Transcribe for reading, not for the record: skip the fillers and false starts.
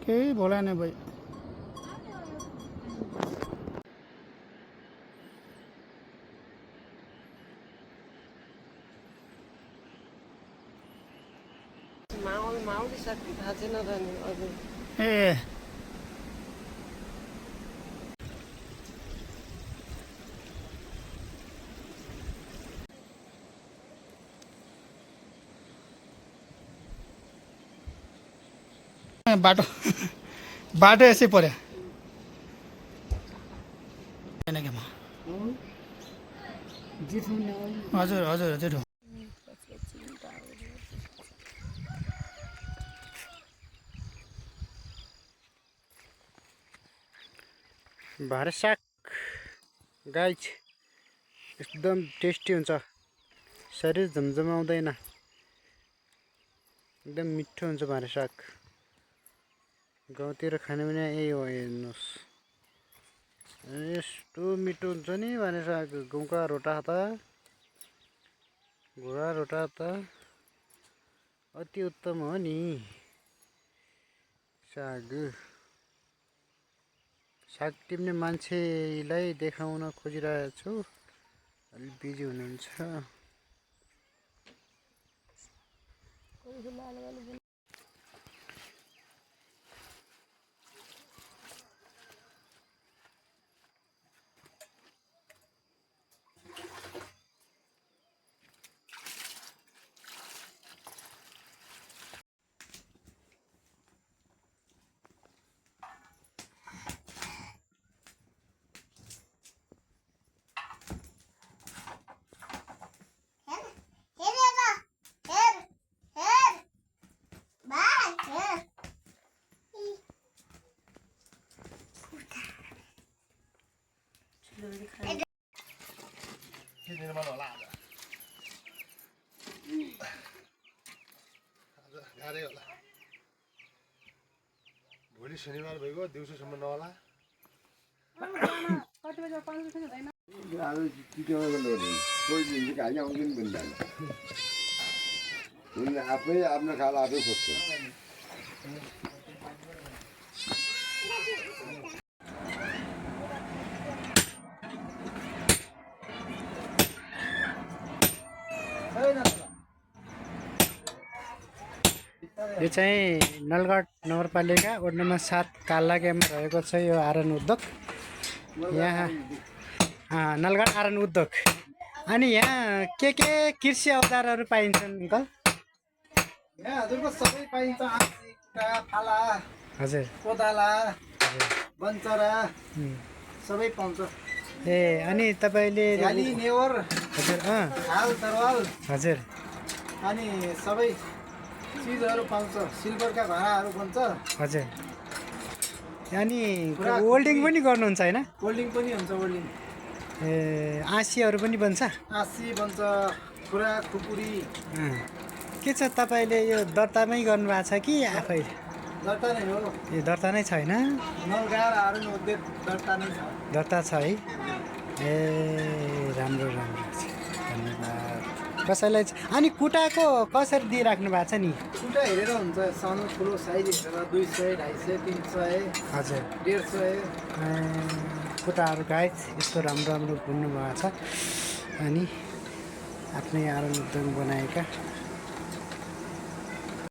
केही बोला नहीं भाई। माउली साथी थाहा छैन त नि अझै ए बाटो बाटो यसै पर्यो हजुर हजुर हजुर भारे साग गाइज एकदम टेस्टी हुन्छ शरीर झमझमाउँदैन एकदम मिठो हुन्छ भारे साग गाउँतिर खाने पनि यही हो हेर्नुहोस् यस्तो मिठो हुन्छ नि भारे साग गाउँका रोटा त घोडा रोटा त अति उत्तम हो नि साग साग टिप्ने मान्छेलाई देखाउन खोजिरहेको छु अलि बिजी हुनुहुन्छ गाह्रै होला भोलि शनिबार भइगयो दिउँसोसम्म नहोला आफै आफ्नो खाल आफै खोज्छ यो चाहिँ नलगढ नगरपालिका वार्ड नम्बर 7 कालागेमा रहेको छ यो आरन उद्योग यहाँ नलगढ आरन उद्योग अनि यहाँ के कृषि औजारहरू पाइन्छन् अङ्कल यहाँ हजुरको सबै पाइन्छ आँसी कुटा फाला हजुर कोदाला बन्चरा सबै पाउँछ ए अनि तपाईँले झ्याली नेवर हजुर हाल तरवाल हजुर अनि सबै चिजहरू पाउँछ सिल्भरका भाँडाहरू बन्छ हजुर अनि वेल्डिङ पनि गर्नुहुन्छ होइन वेल्डिङ पनि हुन्छ वेल्डिङ ए आँसीहरू पनि बन्छ आँसी बन्छ खुरा खुकुरी के छ तपाईँले यो दर्तामै गर्नुभएको छ कि आफै दर्ता नै हो ए दर्ता नै छैन नलगाडाहरू उद्योग दर्ता नै छ दर्ता छ है ए राम्रो राम्रो छ धन्यवाद कसैलाई अनि कुटाको कसरी दिइराख्नु भएको छ नि कुटा हेरेर हुन्छ सानो ठुलो साइज हेरेर 200 250 300 हजुर 150 कुटाहरू गाइस यस्तो राम्रो राम्रो बुन्नु भएको छ अनि आफ्नै आरन उद्योग बनाएका